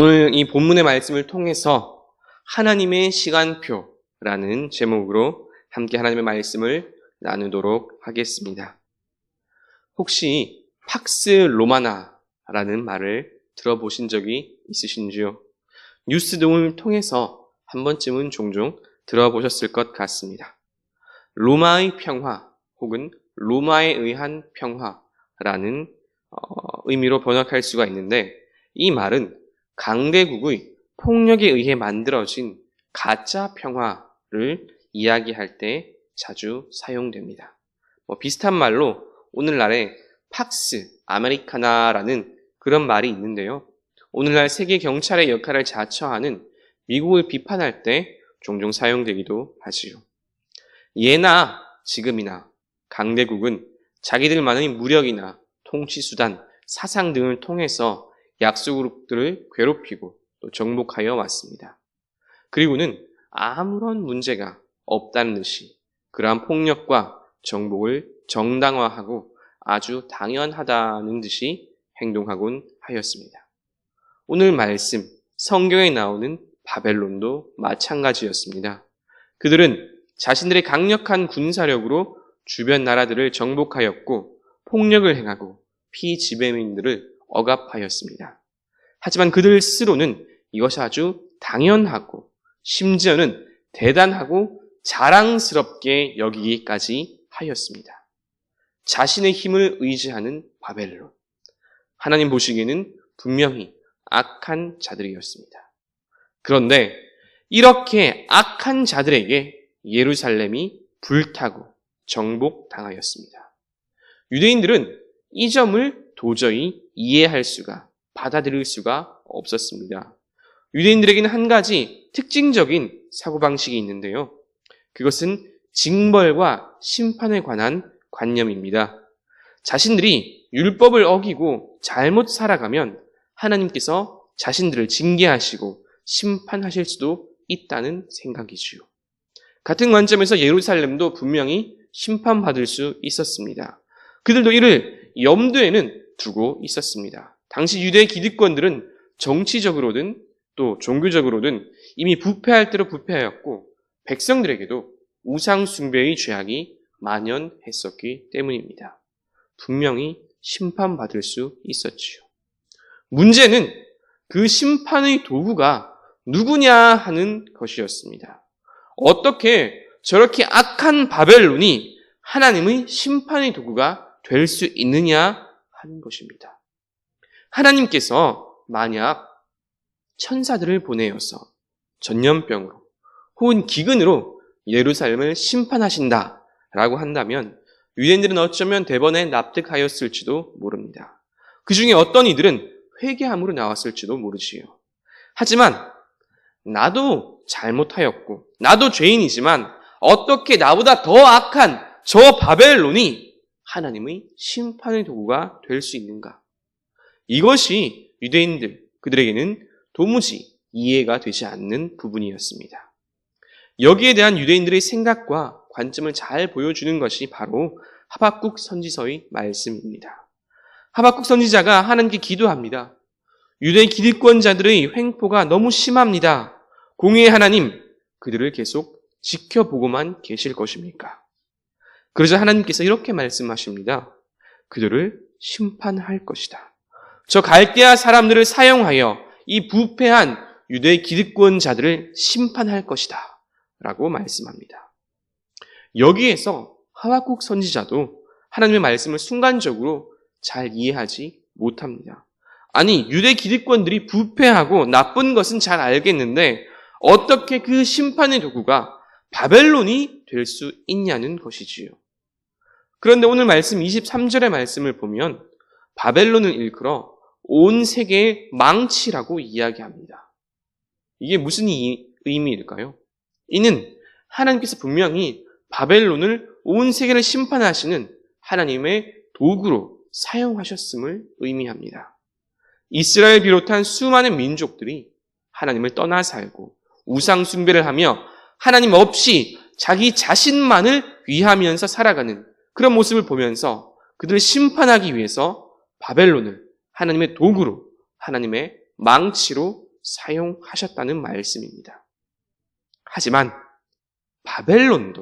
오늘 이 본문의 말씀을 통해서 하나님의 시간표라는 제목으로 함께 하나님의 말씀을 나누도록 하겠습니다. 혹시 팍스 로마나라는 말을 들어보신 적이 있으신지요? 뉴스 등을 통해서 한 번쯤은 종종 들어보셨을 것 같습니다. 로마의 평화 혹은 로마에 의한 평화라는 의미로 번역할 수가 있는데, 이 말은 강대국의 폭력에 의해 만들어진 가짜 평화를 이야기할 때 자주 사용됩니다. 비슷한 말로 오늘날에 팍스 아메리카나라는 그런 말이 있는데요. 오늘날 세계 경찰의 역할을 자처하는 미국을 비판할 때 종종 사용되기도 하지요. 예나 지금이나 강대국은 자기들만의 무력이나 통치수단, 사상 등을 통해서 약소그룹들을 괴롭히고 또 정복하여 왔습니다. 그리고는 아무런 문제가 없다는 듯이 그러한 폭력과 정복을 정당화하고 아주 당연하다는 듯이 행동하곤 하였습니다. 오늘 말씀, 성경에 나오는 바벨론도 마찬가지였습니다. 그들은 자신들의 강력한 군사력으로 주변 나라들을 정복하였고 폭력을 행하고 피지배민들을 억압하였습니다. 하지만 그들 스스로는 이것이 아주 당연하고 심지어는 대단하고 자랑스럽게 여기기까지 하였습니다. 자신의 힘을 의지하는 바벨론. 하나님 보시기에는 분명히 악한 자들이었습니다. 그런데 이렇게 악한 자들에게 예루살렘이 불타고 정복당하였습니다. 유대인들은 이 점을 도저히 이해할 수가, 받아들일 수가 없었습니다. 유대인들에게는 한 가지 특징적인 사고방식이 있는데요. 그것은 징벌과 심판에 관한 관념입니다. 자신들이 율법을 어기고 잘못 살아가면 하나님께서 자신들을 징계하시고 심판하실 수도 있다는 생각이지요. 같은 관점에서 예루살렘도 분명히 심판받을 수 있었습니다. 그들도 이를 염두에는 두고 있었습니다. 당시 유대 기득권들은 정치적으로든 또 종교적으로든 이미 부패할 대로 부패하였고 백성들에게도 우상 숭배의 죄악이 만연했었기 때문입니다. 분명히 심판받을 수 있었지요. 문제는 그 심판의 도구가 누구냐 하는 것이었습니다. 어떻게 저렇게 악한 바벨론이 하나님의 심판의 도구가 될 수 있느냐 하는 것입니다. 하나님께서 만약 천사들을 보내어서 전염병으로 혹은 기근으로 예루살렘을 심판하신다라고 한다면 유대인들은 어쩌면 대번에 납득하였을지도 모릅니다. 그 중에 어떤 이들은 회개함으로 나왔을지도 모르지요. 하지만 나도 잘못하였고 나도 죄인이지만 어떻게 나보다 더 악한 저 바벨론이 하나님의 심판의 도구가 될 수 있는가? 이것이 유대인들, 그들에게는 도무지 이해가 되지 않는 부분이었습니다. 여기에 대한 유대인들의 생각과 관점을 잘 보여주는 것이 바로 하박국 선지서의 말씀입니다. 하박국 선지자가 하나님께 기도합니다. 유대 기득권자들의 횡포가 너무 심합니다. 공의의 하나님, 그들을 계속 지켜보고만 계실 것입니까? 그러자 하나님께서 이렇게 말씀하십니다. 그들을 심판할 것이다. 저 갈대아 사람들을 사용하여 이 부패한 유대 기득권자들을 심판할 것이다. 라고 말씀합니다. 여기에서 하박국 선지자도 하나님의 말씀을 순간적으로 잘 이해하지 못합니다. 아니, 유대 기득권들이 부패하고 나쁜 것은 잘 알겠는데 어떻게 그 심판의 도구가 바벨론이 될 수 있냐는 것이지요. 그런데 오늘 말씀 23절의 말씀을 보면 바벨론을 일컬어 온 세계의 망치라고 이야기합니다. 이게 무슨 의미일까요? 이는 하나님께서 분명히 바벨론을 온 세계를 심판하시는 하나님의 도구로 사용하셨음을 의미합니다. 이스라엘 비롯한 수많은 민족들이 하나님을 떠나 살고 우상 숭배를 하며 하나님 없이 자기 자신만을 위하면서 살아가는 그런 모습을 보면서 그들을 심판하기 위해서 바벨론을 하나님의 도구로, 하나님의 망치로 사용하셨다는 말씀입니다. 하지만 바벨론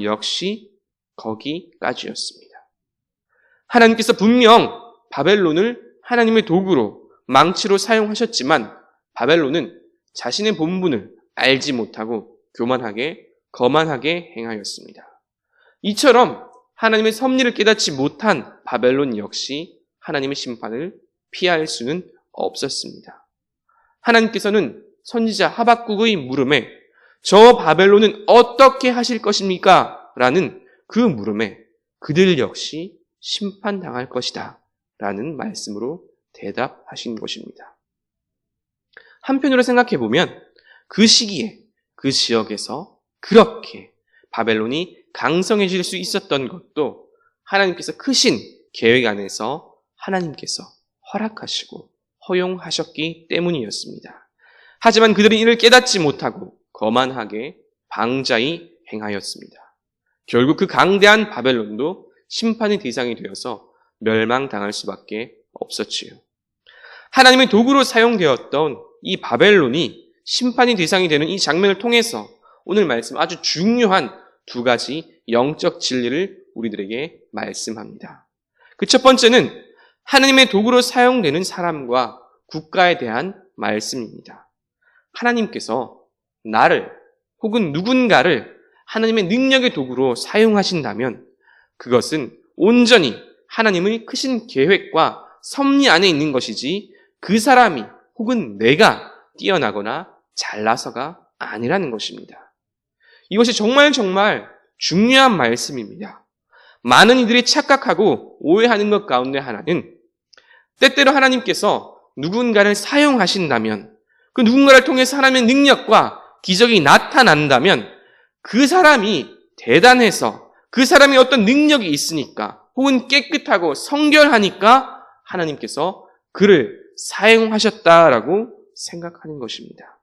역시 거기까지였습니다. 하나님께서 분명 바벨론을 하나님의 도구로, 망치로 사용하셨지만 바벨론은 자신의 본분을 알지 못하고 교만하게, 거만하게 행하였습니다. 이처럼 하나님의 섭리를 깨닫지 못한 바벨론 역시 하나님의 심판을 피할 수는 없었습니다. 하나님께서는 선지자 하박국의 물음에 저 바벨론은 어떻게 하실 것입니까? 라는 그 물음에 그들 역시 심판당할 것이다 라는 말씀으로 대답하신 것입니다. 한편으로 생각해 보면 그 시기에 그 지역에서 그렇게 바벨론이 강성해질 수 있었던 것도 하나님께서 크신 계획 안에서 하나님께서 허락하시고 허용하셨기 때문이었습니다. 하지만 그들은 이를 깨닫지 못하고 거만하게 방자히 행하였습니다. 결국 그 강대한 바벨론도 심판의 대상이 되어서 멸망당할 수밖에 없었지요. 하나님의 도구로 사용되었던 이 바벨론이 심판의 대상이 되는 이 장면을 통해서 오늘 말씀 아주 중요한 두 가지 영적 진리를 우리들에게 말씀합니다. 그 첫 번째는 하나님의 도구로 사용되는 사람과 국가에 대한 말씀입니다. 하나님께서 나를 혹은 누군가를 하나님의 능력의 도구로 사용하신다면 그것은 온전히 하나님의 크신 계획과 섭리 안에 있는 것이지 그 사람이 혹은 내가 뛰어나거나 잘나서가 아니라는 것입니다. 이것이 정말 중요한 말씀입니다. 많은 이들이 착각하고 오해하는 것 가운데 하나는 때때로 하나님께서 누군가를 사용하신다면 그 누군가를 통해서 하나님의 능력과 기적이 나타난다면 그 사람이 대단해서 그 사람이 어떤 능력이 있으니까 혹은 깨끗하고 성결하니까 하나님께서 그를 사용하셨다라고 생각하는 것입니다.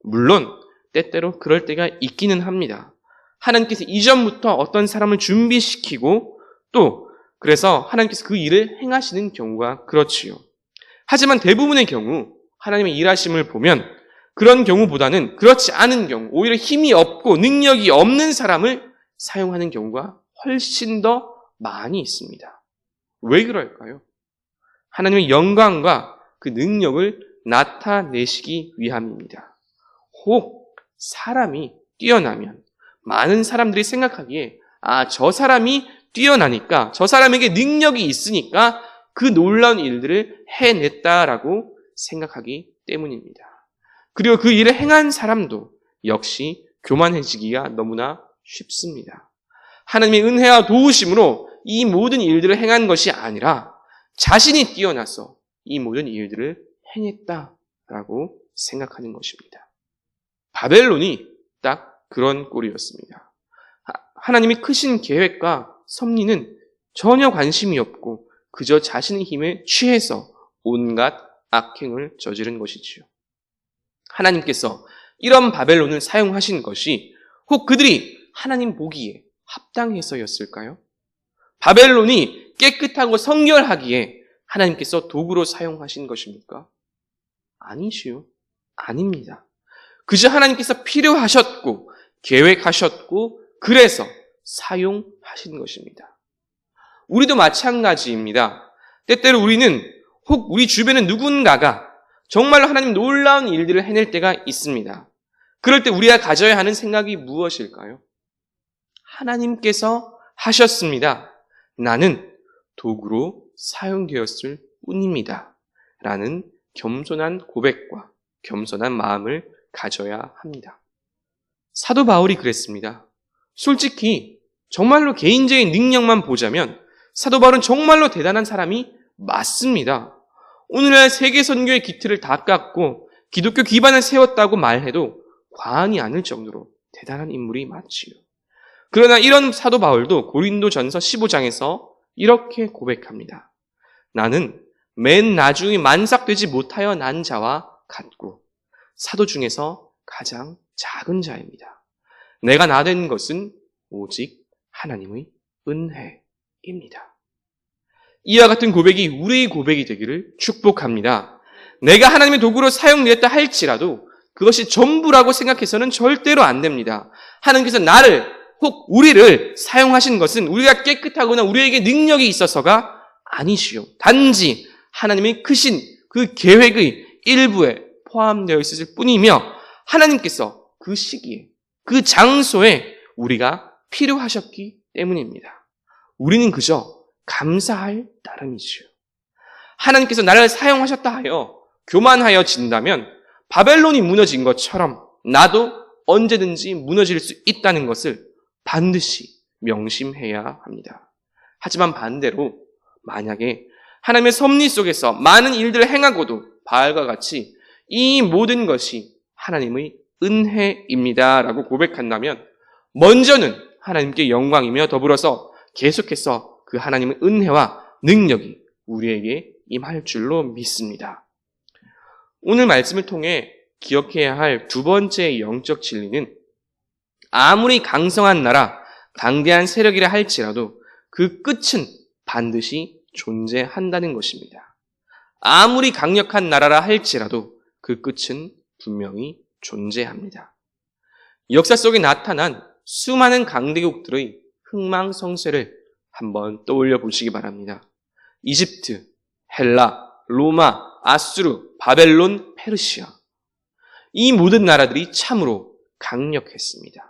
물론 때때로 그럴 때가 있기는 합니다. 하나님께서 이전부터 어떤 사람을 준비시키고 또 그래서 하나님께서 그 일을 행하시는 경우가 그렇지요. 하지만 대부분의 경우 하나님의 일하심을 보면 그런 경우보다는 그렇지 않은 경우, 오히려 힘이 없고 능력이 없는 사람을 사용하는 경우가 훨씬 더 많이 있습니다. 왜 그럴까요? 하나님의 영광과 그 능력을 나타내시기 위함입니다. 혹 사람이 뛰어나면 많은 사람들이 생각하기에 저 사람이 뛰어나니까 저 사람에게 능력이 있으니까 그 놀라운 일들을 해냈다라고 생각하기 때문입니다. 그리고 그 일을 행한 사람도 역시 교만해지기가 너무나 쉽습니다. 하나님의 은혜와 도우심으로 이 모든 일들을 행한 것이 아니라 자신이 뛰어나서 이 모든 일들을 해냈다라고 생각하는 것입니다. 바벨론이 딱 그런 꼴이었습니다. 하나님이 크신 계획과 섭리는 전혀 관심이 없고 그저 자신의 힘에 취해서 온갖 악행을 저지른 것이지요. 하나님께서 이런 바벨론을 사용하신 것이 혹 그들이 하나님 보기에 합당해서였을까요? 바벨론이 깨끗하고 성결하기에 하나님께서 도구로 사용하신 것입니까? 아니시요. 아닙니다. 그저 하나님께서 필요하셨고 계획하셨고 그래서 사용하신 것입니다. 우리도 마찬가지입니다. 때때로 우리는 혹 우리 주변에 누군가가 정말로 하나님 놀라운 일들을 해낼 때가 있습니다. 그럴 때 우리가 가져야 하는 생각이 무엇일까요? 하나님께서 하셨습니다. 나는 도구로 사용되었을 뿐입니다. 라는 겸손한 고백과 겸손한 마음을 가져야 합니다. 사도 바울이 그랬습니다. 솔직히 정말로 개인적인 능력만 보자면 사도 바울은 정말로 대단한 사람이 맞습니다. 오늘날 세계 선교의 기틀을 다 깎고 기독교 기반을 세웠다고 말해도 과언이 아닐 정도로 대단한 인물이 맞지요. 그러나 이런 사도 바울도 고린도전서 15장에서 이렇게 고백합니다. 나는 맨 나중에 만삭되지 못하여 난 자와 같고 사도 중에서 가장 작은 자입니다. 내가 나 된 것은 오직 하나님의 은혜입니다. 이와 같은 고백이 우리의 고백이 되기를 축복합니다. 내가 하나님의 도구로 사용되었다 할지라도 그것이 전부라고 생각해서는 절대로 안 됩니다. 하나님께서 나를 혹 우리를 사용하신 것은 우리가 깨끗하거나 우리에게 능력이 있어서가 아니시요. 단지 하나님의 크신 그 계획의 일부에 포함되어 있을 뿐이며 하나님께서 그 시기에 그 장소에 우리가 필요하셨기 때문입니다. 우리는 그저 감사할 따름이지요. 하나님께서 나를 사용하셨다 하여 교만하여 진다면 바벨론이 무너진 것처럼 나도 언제든지 무너질 수 있다는 것을 반드시 명심해야 합니다. 하지만 반대로 만약에 하나님의 섭리 속에서 많은 일들을 행하고도 바알과 같이 이 모든 것이 하나님의 은혜입니다라고 고백한다면 먼저는 하나님께 영광이며 더불어서 계속해서 그 하나님의 은혜와 능력이 우리에게 임할 줄로 믿습니다. 오늘 말씀을 통해 기억해야 할 두 번째 영적 진리는 아무리 강성한 나라, 강대한 세력이라 할지라도 그 끝은 반드시 존재한다는 것입니다. 아무리 강력한 나라라 할지라도 그 끝은 분명히 존재합니다. 역사 속에 나타난 수많은 강대국들의 흥망성쇠를 한번 떠올려 보시기 바랍니다. 이집트, 헬라, 로마, 아수르, 바벨론, 페르시아. 이 모든 나라들이 참으로 강력했습니다.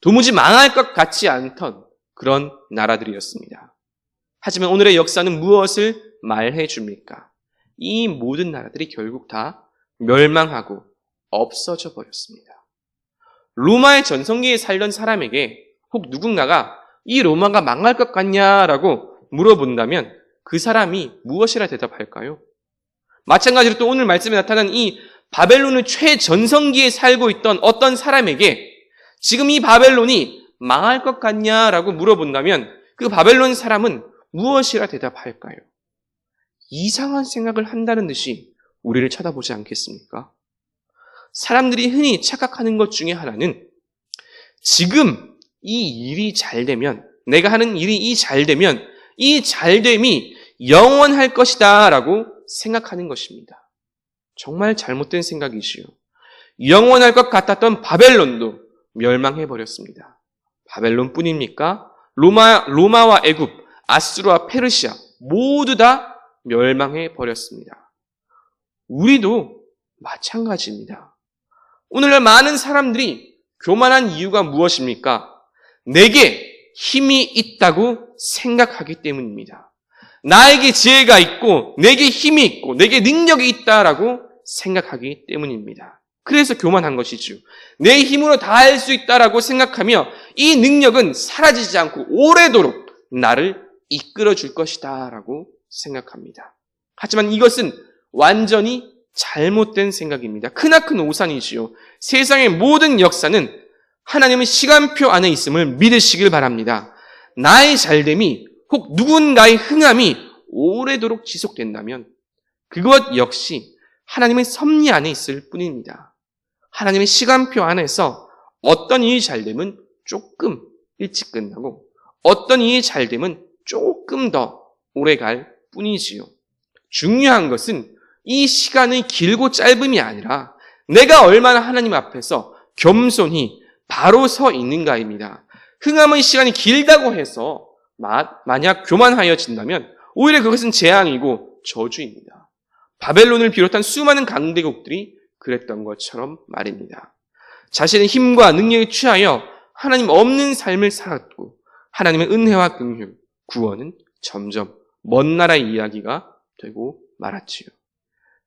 도무지 망할 것 같지 않던 그런 나라들이었습니다. 하지만 오늘의 역사는 무엇을 말해 줍니까? 이 모든 나라들이 결국 다 멸망하고 없어져 버렸습니다. 로마의 전성기에 살던 사람에게 혹 누군가가 이 로마가 망할 것 같냐라고 물어본다면 그 사람이 무엇이라 대답할까요? 마찬가지로 또 오늘 말씀에 나타난 이 바벨론의 최전성기에 살고 있던 어떤 사람에게 지금 이 바벨론이 망할 것 같냐라고 물어본다면 그 바벨론 사람은 무엇이라 대답할까요? 이상한 생각을 한다는 듯이 우리를 쳐다보지 않겠습니까? 사람들이 흔히 착각하는 것 중에 하나는 지금 이 일이 잘 되면, 내가 하는 일이 잘 되면 이 잘됨이 영원할 것이다 라고 생각하는 것입니다. 정말 잘못된 생각이지요. 영원할 것 같았던 바벨론도 멸망해버렸습니다. 바벨론뿐입니까? 로마와 애굽, 아수르와 페르시아 모두 다 멸망해버렸습니다. 우리도 마찬가지입니다. 오늘날 많은 사람들이 교만한 이유가 무엇입니까? 내게 힘이 있다고 생각하기 때문입니다. 나에게 지혜가 있고 내게 힘이 있고 내게 능력이 있다라고 생각하기 때문입니다. 그래서 교만한 것이죠. 내 힘으로 다 할 수 있다라고 생각하며 이 능력은 사라지지 않고 오래도록 나를 이끌어 줄 것이다 라고 생각합니다. 하지만 이것은 완전히 잘못된 생각입니다. 크나큰 오산이지요. 세상의 모든 역사는 하나님의 시간표 안에 있음을 믿으시길 바랍니다. 나의 잘됨이 혹 누군가의 흥함이 오래도록 지속된다면 그것 역시 하나님의 섭리 안에 있을 뿐입니다. 하나님의 시간표 안에서 어떤 일이 잘되면 조금 일찍 끝나고 어떤 일이 잘되면 조금 더 오래 갈 뿐이지요. 중요한 것은 이 시간의 길고 짧음이 아니라 내가 얼마나 하나님 앞에서 겸손히 바로 서 있는가입니다. 흥함의 시간이 길다고 해서 만약 교만하여진다면 오히려 그것은 재앙이고 저주입니다. 바벨론을 비롯한 수많은 강대국들이 그랬던 것처럼 말입니다. 자신의 힘과 능력에 취하여 하나님 없는 삶을 살았고 하나님의 은혜와 긍휼, 구원은 점점 먼 나라의 이야기가 되고 말았지요.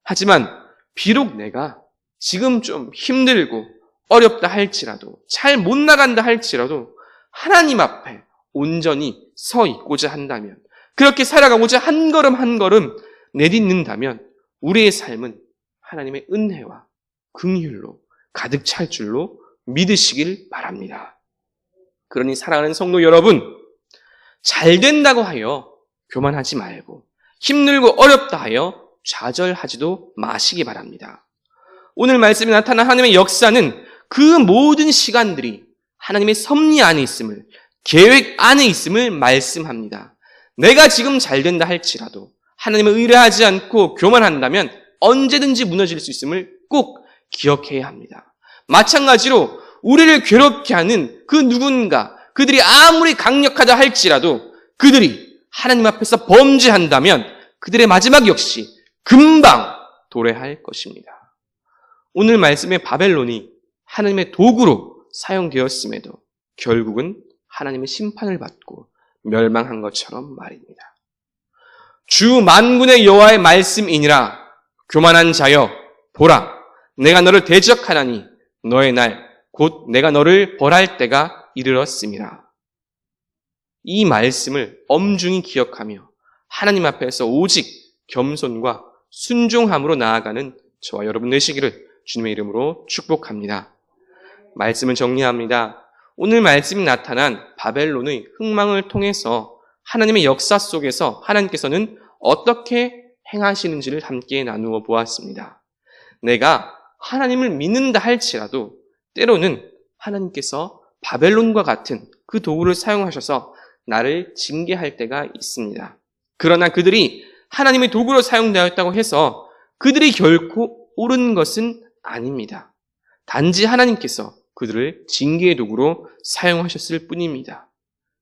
하지만 비록 내가 지금 좀 힘들고 어렵다 할지라도 잘 못 나간다 할지라도 하나님 앞에 온전히 서 있고자 한다면 그렇게 살아가고자 한 걸음 한 걸음 내딛는다면 우리의 삶은 하나님의 은혜와 긍휼로 가득 찰 줄로 믿으시길 바랍니다. 그러니 사랑하는 성도 여러분, 잘 된다고 하여 교만하지 말고 힘들고 어렵다 하여 좌절하지도 마시기 바랍니다. 오늘 말씀에 나타난 하나님의 역사는 그 모든 시간들이 하나님의 섭리 안에 있음을, 계획 안에 있음을 말씀합니다. 내가 지금 잘 된다 할지라도 하나님을 의뢰하지 않고 교만한다면 언제든지 무너질 수 있음을 꼭 기억해야 합니다. 마찬가지로 우리를 괴롭게 하는 그 누군가, 그들이 아무리 강력하다 할지라도 그들이 하나님 앞에서 범죄한다면 그들의 마지막 역시 금방 도래할 것입니다. 오늘 말씀의 바벨론이 하나님의 도구로 사용되었음에도 결국은 하나님의 심판을 받고 멸망한 것처럼 말입니다. 주 만군의 여호와의 말씀이니라. 교만한 자여 보라, 내가 너를 대적하나니 너의 날 곧 내가 너를 벌할 때가 이르렀음이라. 이 말씀을 엄중히 기억하며 하나님 앞에서 오직 겸손과 순종함으로 나아가는 저와 여러분 되시기를 주님의 이름으로 축복합니다. 말씀을 정리합니다. 오늘 말씀이 나타난 바벨론의 흥망을 통해서 하나님의 역사 속에서 하나님께서는 어떻게 행하시는지를 함께 나누어 보았습니다. 내가 하나님을 믿는다 할지라도 때로는 하나님께서 바벨론과 같은 그 도구를 사용하셔서 나를 징계할 때가 있습니다. 그러나 그들이 하나님의 도구로 사용되었다고 해서 그들이 결코 옳은 것은 아닙니다. 단지 하나님께서 그들을 징계의 도구로 사용하셨을 뿐입니다.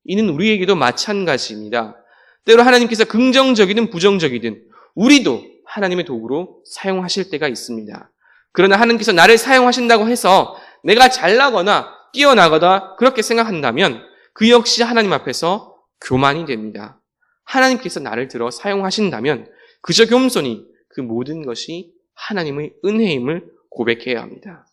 이는 우리에게도 마찬가지입니다. 때로 하나님께서 긍정적이든 부정적이든 우리도 하나님의 도구로 사용하실 때가 있습니다. 그러나 하나님께서 나를 사용하신다고 해서 내가 잘나거나 뛰어나거나 그렇게 생각한다면 그 역시 하나님 앞에서 교만이 됩니다. 하나님께서 나를 들어 사용하신다면 그저 겸손히 그 모든 것이 하나님의 은혜임을 고백해야 합니다.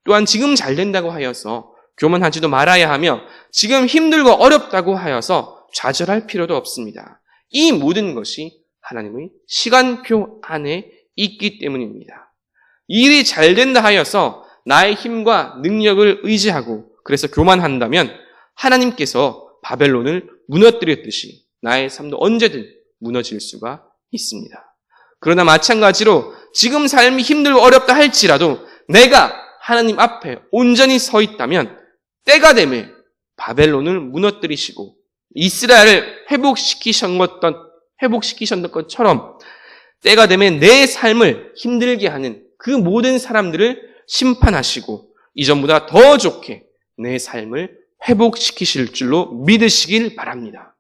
또한 지금 잘 된다고 하여서 교만하지도 말아야 하며 지금 힘들고 어렵다고 하여서 좌절할 필요도 없습니다. 이 모든 것이 하나님의 시간표 안에 있기 때문입니다. 일이 잘 된다 하여서 나의 힘과 능력을 의지하고 그래서 교만한다면 하나님께서 바벨론을 무너뜨렸듯이 나의 삶도 언제든 무너질 수가 있습니다. 그러나 마찬가지로 지금 삶이 힘들고 어렵다 할지라도 내가 하나님 앞에 온전히 서 있다면 때가 되면 바벨론을 무너뜨리시고 이스라엘을 회복시키셨던 것처럼 때가 되면 내 삶을 힘들게 하는 그 모든 사람들을 심판하시고 이전보다 더 좋게 내 삶을 회복시키실 줄로 믿으시길 바랍니다.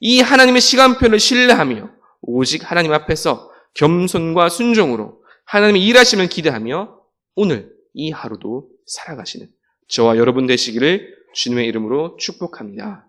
이 하나님의 시간표를 신뢰하며 오직 하나님 앞에서 겸손과 순종으로 하나님의 일하심을 기대하며 오늘 이 하루도 살아가시는 저와 여러분 되시기를 주님의 이름으로 축복합니다.